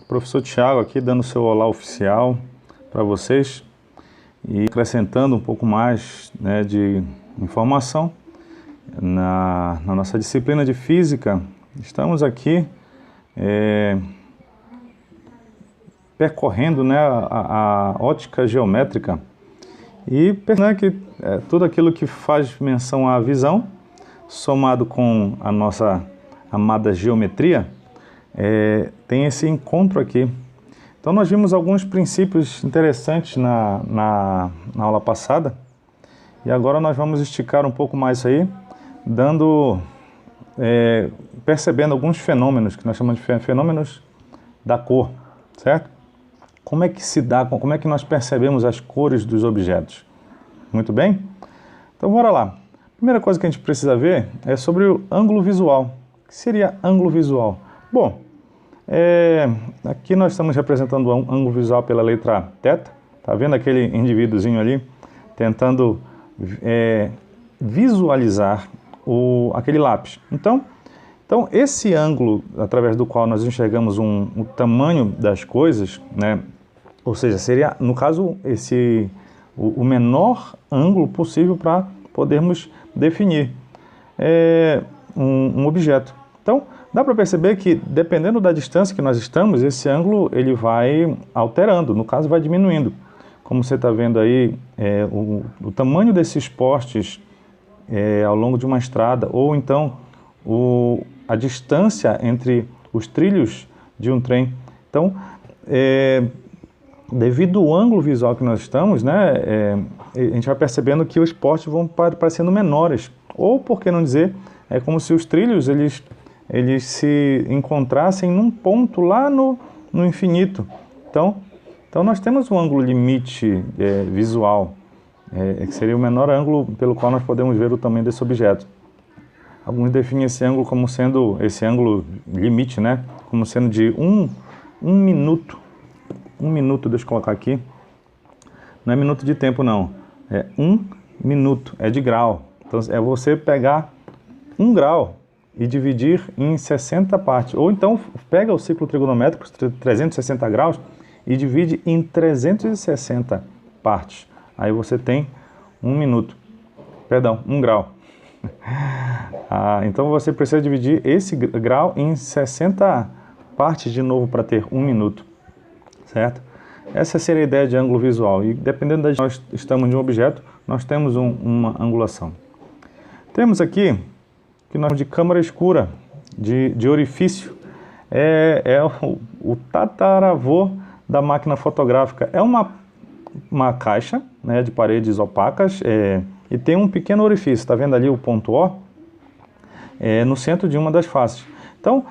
Professor Thiago aqui dando o seu olá oficial para vocês e acrescentando um pouco mais, né, de informação na nossa disciplina de física. Estamos aqui percorrendo, né, a ótica geométrica e percebendo que tudo aquilo que faz menção à visão, somado com a nossa amada geometria, tem esse encontro aqui. Então nós vimos alguns princípios interessantes na aula passada, e agora nós vamos esticar um pouco mais isso aí, percebendo alguns fenômenos, que nós chamamos de fenômenos da cor, certo? Como é que se dá, como é que nós percebemos as cores dos objetos? Muito bem? Então bora lá. Primeira coisa que a gente precisa ver é sobre o ângulo visual. O que seria ângulo visual? Bom, aqui nós estamos representando o ângulo visual pela letra θ. Tá vendo aquele indivíduozinho ali tentando visualizar aquele lápis. Então esse ângulo através do qual nós enxergamos o tamanho das coisas, né? Ou seja, seria, no caso, o menor ângulo possível para podermos definir um objeto. Então, dá para perceber que, dependendo da distância que nós estamos, esse ângulo ele vai alterando, no caso vai diminuindo. Como você está vendo aí, o tamanho desses postes ao longo de uma estrada, ou então a distância entre os trilhos de um trem. Então, devido ao ângulo visual que nós estamos, né, a gente vai percebendo que os postes vão parecendo menores. Ou, por que não dizer, é como se os trilhos eles se encontrassem num ponto lá no infinito. Então nós temos um ângulo limite visual, que seria o menor ângulo pelo qual nós podemos ver o tamanho desse objeto. Alguns definem esse ângulo como sendo, esse ângulo limite, né, como sendo de um minuto. Um minuto, deixa eu colocar aqui. Não é minuto de tempo, não. É 1 minuto, é de grau. Então é você pegar 1 grau e dividir em 60 partes. Ou então pega o ciclo trigonométrico, 360 graus, e divide em 360 partes. Aí você tem 1 minuto. Perdão, 1 grau. Então você precisa dividir esse grau em 60 partes de novo para ter 1 minuto. Certo? Essa seria a ideia de ângulo visual. E dependendo da distância que nós estamos de um objeto, nós temos uma angulação. Temos aqui que nós chamamos de câmara escura, de orifício. O tataravô da máquina fotográfica. É uma caixa, né, de paredes opacas e tem um pequeno orifício. Está vendo ali o ponto O? No centro de uma das faces. Então,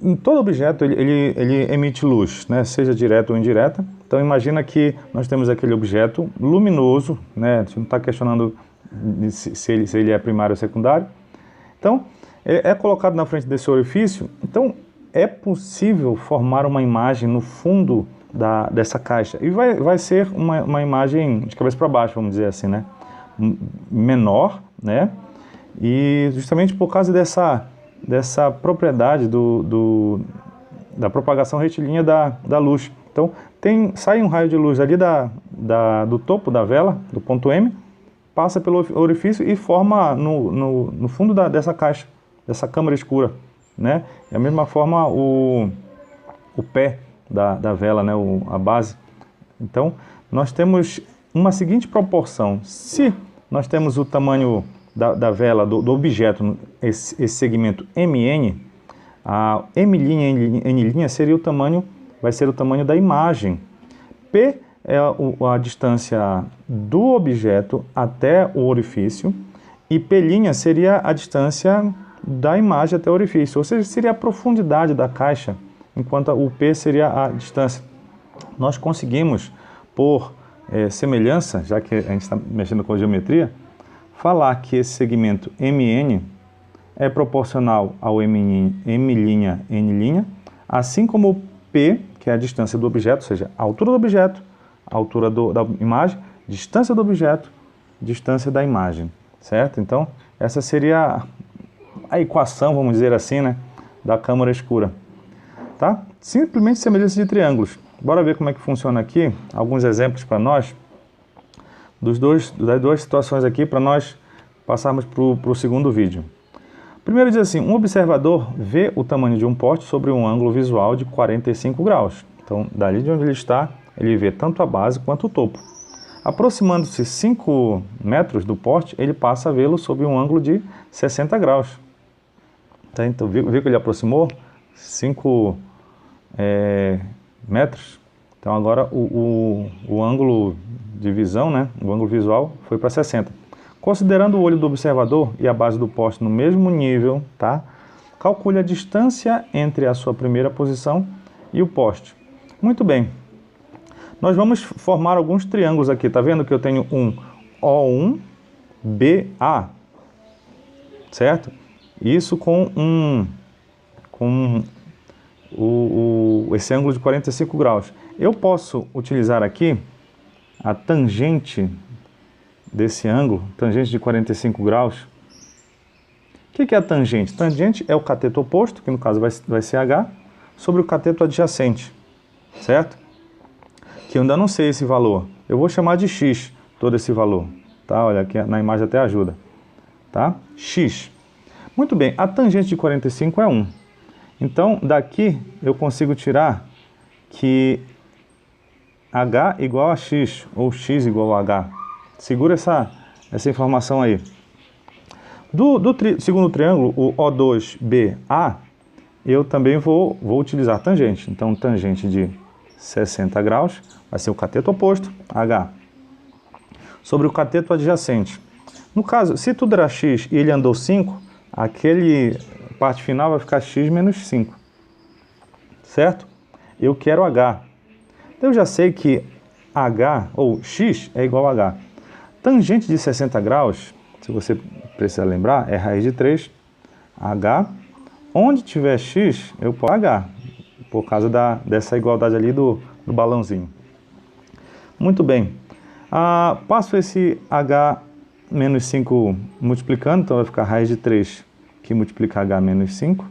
em todo objeto ele emite luz, né, seja direta ou indireta. Então imagina que nós temos aquele objeto luminoso, né, a gente não está questionando se ele é primário ou secundário. Então é colocado na frente desse orifício. Então é possível formar uma imagem no fundo dessa caixa. E vai ser uma imagem de cabeça para baixo, vamos dizer assim, né, menor, né, e justamente por causa dessa propriedade da propagação retilínea da luz. Então sai um raio de luz ali do topo da vela, do ponto M, passa pelo orifício e forma no fundo dessa caixa, dessa câmara escura, né? Da mesma forma o pé da vela, né? A base. Então nós temos uma seguinte proporção. Se nós temos o tamanho da vela, do objeto, esse segmento MN, a M' e N' seria vai ser o tamanho da imagem. P é a distância do objeto até o orifício, e P' seria a distância da imagem até o orifício, ou seja, seria a profundidade da caixa, enquanto o P seria a distância. Nós conseguimos, por semelhança, já que a gente está mexendo com geometria, falar que esse segmento MN é proporcional ao M', N', assim como o P, que é a distância do objeto, ou seja, a altura do objeto, a altura da imagem, distância do objeto, distância da imagem, certo? Então, essa seria a equação, vamos dizer assim, né, da câmara escura. tá? Simplesmente semelhança de triângulos. Bora ver como é que funciona aqui, alguns exemplos para nós, das duas situações aqui, para nós passarmos para o segundo vídeo. Primeiro diz assim, um observador vê o tamanho de um poste sobre um ângulo visual de 45 graus. Então, dali de onde ele está, ele vê tanto a base quanto o topo. Aproximando-se 5 metros do poste, ele passa a vê-lo sob um ângulo de 60 graus. Tá? Então, viu que ele aproximou 5 metros? Então, agora o ângulo de visão, né, o ângulo visual, foi para 60. Considerando o olho do observador e a base do poste no mesmo nível, tá? Calcule a distância entre a sua primeira posição e o poste. Muito bem. Nós vamos formar alguns triângulos aqui. Tá vendo que eu tenho um O1, BA, certo? Isso com esse ângulo de 45 graus. Eu posso utilizar aqui a tangente desse ângulo, tangente de 45 graus. O que é a tangente? Tangente é o cateto oposto, que no caso vai ser H, sobre o cateto adjacente, certo? Que eu ainda não sei esse valor. Eu vou chamar de X, todo esse valor. Tá? Olha, aqui na imagem até ajuda. Tá? X. Muito bem, a tangente de 45 é 1. Então, daqui eu consigo tirar que H igual a X, ou X igual a H. Segura essa informação aí. Do segundo triângulo, o O2BA, eu também vou utilizar tangente. Então, tangente de 60 graus vai ser o cateto oposto, H, sobre o cateto adjacente. No caso, se tudo era X e ele andou 5, aquele parte final vai ficar X menos 5. Certo? Eu quero H. Então, eu já sei que H, ou X, é igual a H. Tangente de 60 graus, se você precisar lembrar, é raiz de 3, H. Onde tiver X, eu posso H, por causa dessa igualdade ali do balãozinho. Muito bem. Passo esse H menos 5 multiplicando, então vai ficar raiz de 3 que multiplica H menos 5,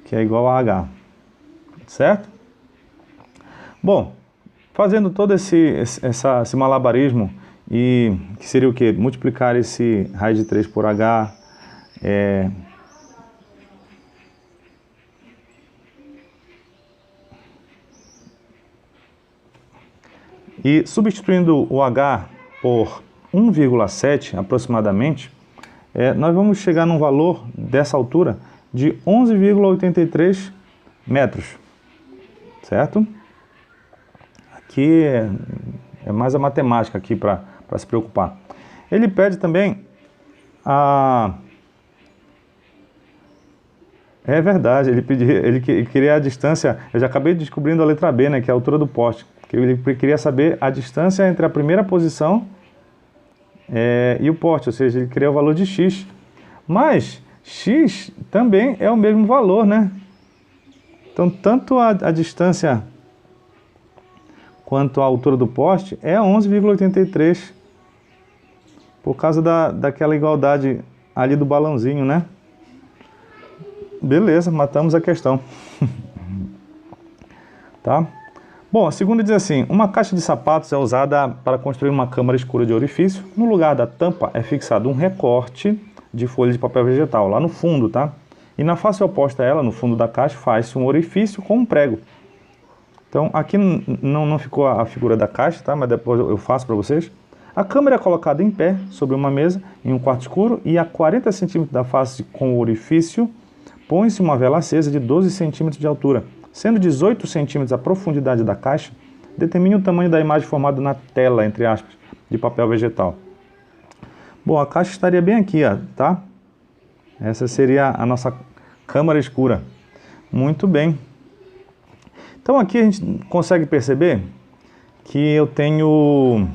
que é igual a H. Certo? Bom, fazendo todo esse malabarismo, e que seria o quê? Multiplicar esse raiz de 3 por H, e substituindo o H por 1,7 aproximadamente, nós vamos chegar num valor dessa altura de 11,83 metros, certo? Aqui é mais a matemática aqui para se preocupar. Ele pede também É verdade, ele queria a distância. Eu já acabei descobrindo a letra B, né, que é a altura do poste. Que ele queria saber a distância entre a primeira posição e o poste, ou seja, ele queria o valor de X. Mas X também é o mesmo valor, né? Então, tanto a distância quanto a altura do poste é 11,83, por causa daquela igualdade ali do balãozinho, né? Beleza, matamos a questão. Tá? Bom, a segunda diz assim: uma caixa de sapatos é usada para construir uma câmara escura de orifício. No lugar da tampa é fixado um recorte de folha de papel vegetal, lá no fundo, tá? E na face oposta a ela, no fundo da caixa, faz-se um orifício com um prego. Então, aqui não ficou a figura da caixa, tá? Mas depois eu faço para vocês. A câmera é colocada em pé, sobre uma mesa, em um quarto escuro, e a 40 centímetros da face com o orifício, põe-se uma vela acesa de 12 centímetros de altura. Sendo 18 centímetros a profundidade da caixa, determine o tamanho da imagem formada na tela, entre aspas, de papel vegetal. Bom, a caixa estaria bem aqui, ó, tá? Essa seria a nossa câmara escura. Muito bem. Então aqui a gente consegue perceber que eu tenho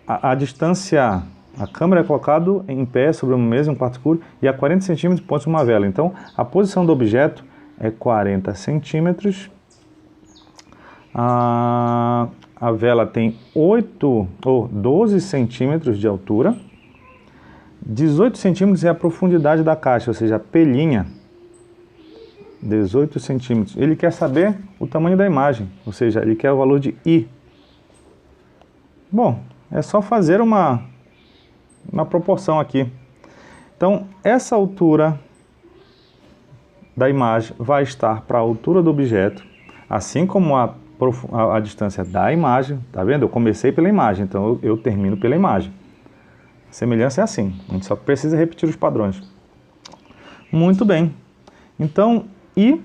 a distância, a câmera é colocada em pé sobre uma mesa, em um quarto escuro, e a 40 centímetros põe-se uma vela. Então a posição do objeto é 40 centímetros. A vela tem 12 centímetros de altura. 18 centímetros é a profundidade da caixa, ou seja, a pelinha 18 centímetros. Ele quer saber o tamanho da imagem, ou seja, ele quer o valor de I. Bom, é só fazer uma proporção aqui. Então, essa altura da imagem vai estar para a altura do objeto, assim como a distância da imagem, tá vendo? Eu comecei pela imagem, então eu termino pela imagem. A semelhança é assim, a gente só precisa repetir os padrões. Muito bem. Então, I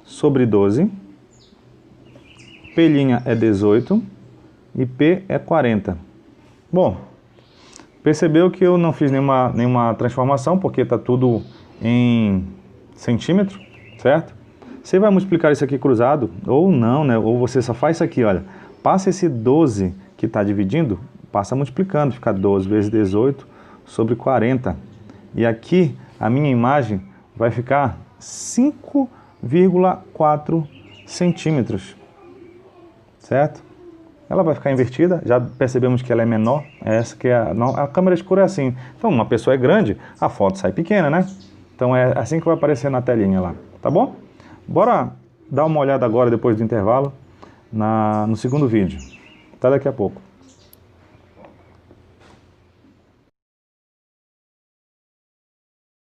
sobre 12, P' é 18 e P é 40. Bom, percebeu que eu não fiz nenhuma transformação, porque está tudo em centímetro, certo? Você vai multiplicar isso aqui cruzado, ou não, né? Ou você só faz isso aqui, olha. Passa esse 12 que está dividindo, passa multiplicando, fica 12 vezes 18 sobre 40. E aqui a minha imagem vai ficar 5,4 centímetros, certo? Ela vai ficar invertida, já percebemos que ela é menor, essa que é a câmera escura é assim. Então, uma pessoa é grande, a foto sai pequena, né? Então é assim que vai aparecer na telinha lá, tá bom? Bora dar uma olhada agora, depois do intervalo, no segundo vídeo. Até daqui a pouco.